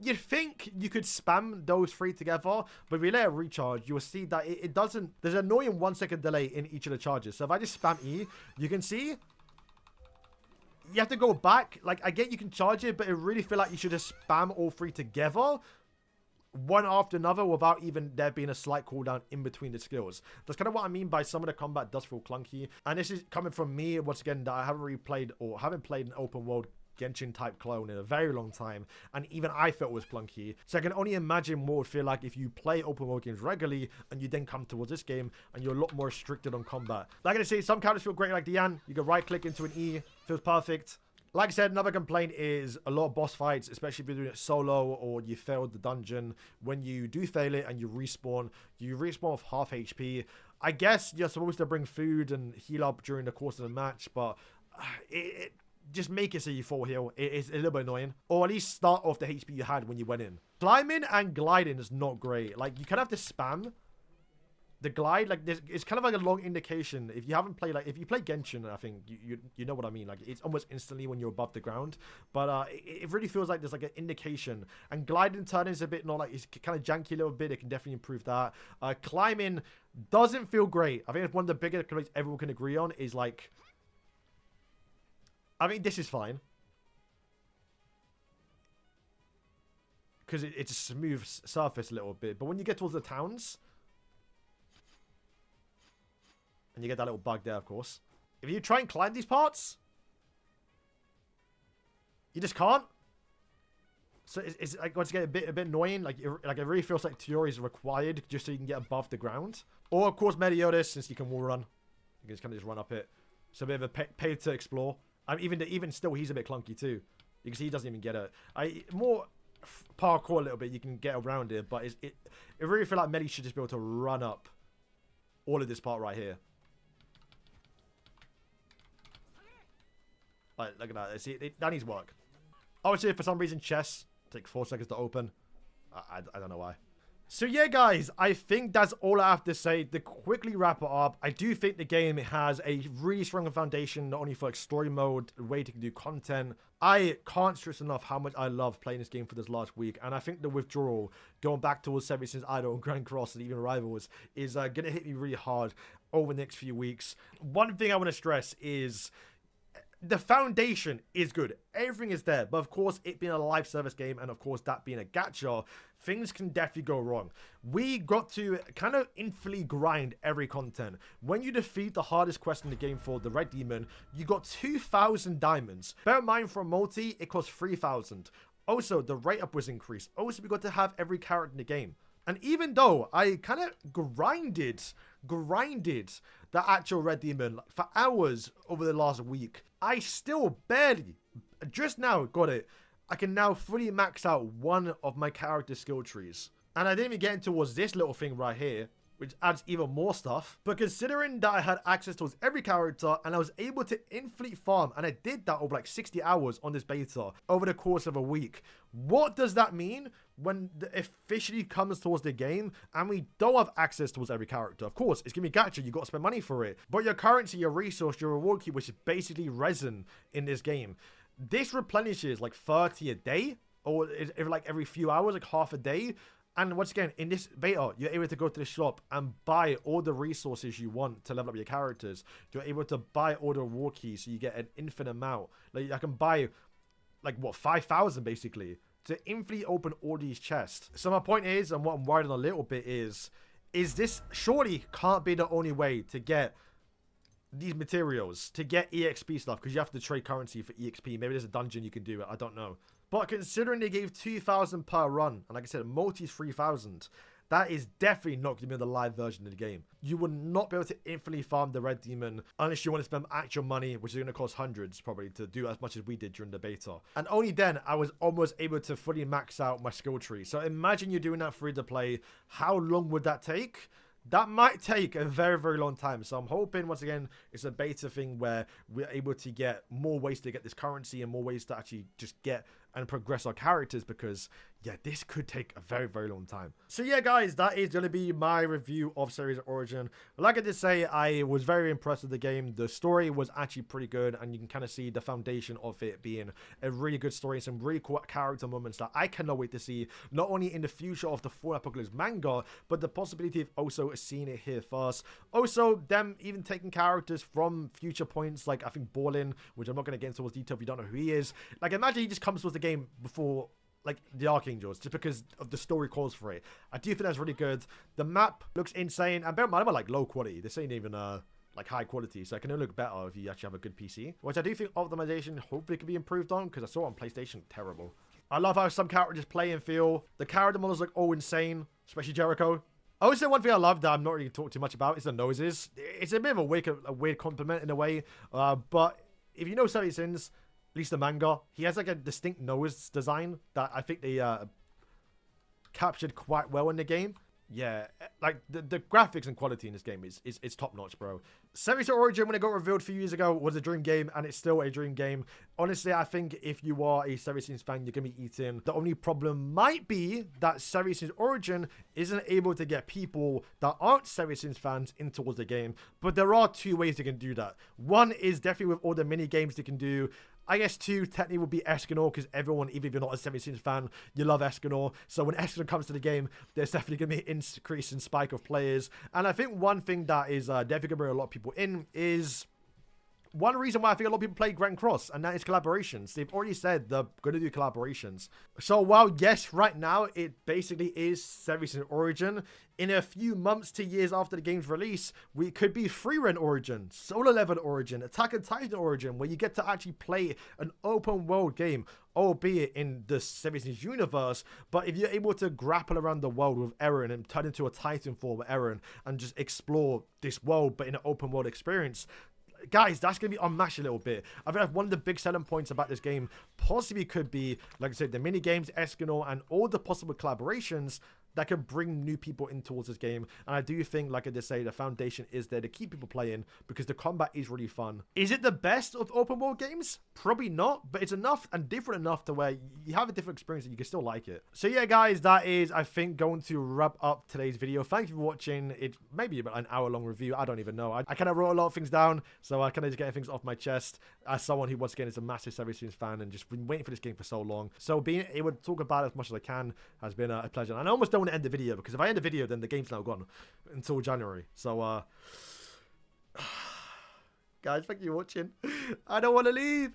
you'd think you could spam those 3 together, but if you let it recharge, you'll see that it doesn't. There's an annoying 1-second delay in each of the charges. So if I just spam E, you can see you have to go back. Like, I get you can charge it, but I really feel like you should just spam all 3 together, one after another, without even there being a slight cooldown in between the skills. That's kind of what I mean by some of the combat does feel clunky. And this is coming from me, once again, that I haven't really played or haven't played an open world Genshin type clone in a very long time, and even I felt it was clunky. So I can only imagine what it would feel like if you play open world games regularly and you then come towards this game and you're a lot more restricted on combat. Like I say, some characters feel great, like Diane. You can right click into an E, feels perfect. Like I said, another complaint is a lot of boss fights, especially if you're doing it solo or you failed the dungeon. When you do fail it and you respawn with half HP. I guess you're supposed to bring food and heal up during the course of the match, but just make it so you full heal. It's a little bit annoying. Or at least start off the HP you had when you went in. Climbing and gliding is not great. Like, you kind of have to spam the glide. Like, it's kind of like a long indication. If you haven't played, like, if you play Genshin, I think you know what I mean. Like, it's almost instantly when you're above the ground. But it really feels like there's like an indication. And gliding turning is a bit not like, it's kind of janky a little bit. It can definitely improve that. Climbing doesn't feel great. I think it's one of the bigger complaints everyone can agree on is like, I mean, this is fine. Because it's a smooth surface a little bit. But when you get towards the towns, and you get that little bug there, of course. If you try and climb these parts, you just can't. So it's like, once again, a bit annoying. Like it really feels like Theory is required just so you can get above the ground. Or, of course, Meliodas, since you can wall run. You can just kind of just run up it. So a bit of a pay to explore. I mean, even still, he's a bit clunky too. You can see he doesn't even get it. More parkour a little bit, you can get around it, but it really feel like Meli should just be able to run up all of this part right here. Like, look at that. See, that needs work. I would say for some reason, chess take 4 seconds to open. I don't know why. So yeah, guys, I think that's all I have to say. To quickly wrap it up, I do think the game has a really strong foundation, not only for like story mode, the way to do content. I can't stress enough how much I love playing this game for this last week, and I think the withdrawal, going back towards 7 since Idol, Grand Cross, and even Rivals, is going to hit me really hard over the next few weeks. One thing I want to stress is the foundation is good. Everything is there. But of course, it being a live service game, and of course, that being a gacha, things can definitely go wrong. We got to kind of infinitely grind every content. When you defeat the hardest quest in the game for the Red Demon, you got 2,000 diamonds. Bear in mind, for a multi, it costs 3,000. Also, the rate up was increased. Also, we got to have every character in the game. And even though I kind of grinded the actual Red Demon for hours over the last week, I still barely, just now got it. I can now fully max out one of my character skill trees. And I didn't even get into towards this little thing right here, which adds even more stuff. But considering that I had access towards every character and I was able to infinitely farm, and I did that over like 60 hours on this beta over the course of a week, what does that mean when it officially comes towards the game and we don't have access towards every character? Of course, it's gonna be gacha, you gotta spend money for it. But your currency, your resource, your reward key, which is basically resin in this game, this replenishes like 30 a day, or like every few hours, like half a day. And once again, in this beta, you're able to go to the shop and buy all the resources you want to level up your characters. You're able to buy all the reward keys, so you get an infinite amount. Like, I can buy, like, what, 5,000 basically, to infinitely open all these chests. So my point is, and what I'm worried on a little bit is this surely can't be the only way to get these materials, to get EXP stuff, because you have to trade currency for EXP. Maybe there's a dungeon you can do it, I don't know. But considering they gave 2,000 per run, and like I said, multi's 3,000, that is definitely not going to be the live version of the game. You will not be able to infinitely farm the Red Demon unless you want to spend actual money, which is going to cost hundreds probably to do as much as we did during the beta. And only then I was almost able to fully max out my skill tree. So imagine you're doing that free to play. How long would that take? That might take a very, very long time. So I'm hoping, once again, it's a beta thing where we're able to get more ways to get this currency and more ways to actually just get and progress our characters, because yeah, this could take a very, very long time. So yeah, guys, that is going to be my review of Series of Origin. Like I did say, I was very impressed with the game. The story was actually pretty good, and you can kind of see the foundation of it being a really good story, some really cool character moments that I cannot wait to see, not only in the future of the Full Apocalypse manga, but the possibility of also seeing it here first. Also, them even taking characters from future points, like I think Borlin, which I'm not going to get into much detail if you don't know who he is. Like, imagine he just comes towards the game before, like, the Archangels, just because of the story calls for it. I do think that's really good. The map looks insane, and bear in mind, I'm like low quality. This ain't even like high quality, so it can only look better if you actually have a good PC, which I do think optimization hopefully can be improved on, because I saw it on PlayStation, terrible. I love how some characters play and feel. The character models look all insane, especially Jericho. Also, one thing I love that I'm not really talking too much about is the noses. It's a bit of a weird compliment in a way, but if you know Seven Sins, at least the manga, he has like a distinct nose design that I think they captured quite well in the game. Yeah, like the graphics and quality in this game is top notch, bro. Series of Origin, when it got revealed a few years ago, was a dream game, and it's still a dream game. Honestly, I think if you are a Series fan, you're gonna be eating. The only problem might be that Series Origin isn't able to get people that aren't Series fans in towards the game. But there are two ways they can do that. One is definitely with all the mini games they can do. I guess two technically would be Escanor, because everyone, even if you're not a 17 fan, you love Escanor. So when Escanor comes to the game, there's definitely going to be an increase in spike of players. And I think one thing that is definitely going to bring a lot of people in is one reason why I think a lot of people play Grand Cross, and that is collaborations. They've already said they're going to do collaborations. So while, yes, right now, it basically is Series of Origin, in a few months to years after the game's release, we could be free run Origin, solo level Origin, Attack on Titan Origin, where you get to actually play an open world game, albeit in the Series universe. But if you're able to grapple around the world with Eren and turn into a Titan form with Eren and just explore this world, but in an open world experience, guys, that's going to be unmatched a little bit. I think one of the big selling points about this game possibly could be, like I said, the mini games, Escanor, and all the possible collaborations that can bring new people in towards this game. And I do think, like I just say, the foundation is there to keep people playing, because the combat is really fun. Is it the best of open world games? Probably not, but it's enough and different enough to where you have a different experience and you can still like it. So yeah, guys, that is, I think, going to wrap up today's video. Thank you for watching. It may be about an hour-long review. I don't even know. I kind of wrote a lot of things down, so I kind of just getting things off my chest as someone who, once again, is a massive Series fan and just been waiting for this game for so long. So being able to talk about it as much as I can has been a pleasure. And I almost don't want to end the video, because if I end the video, then the game's now gone until January. So, guys, thank you for watching. I don't want to leave.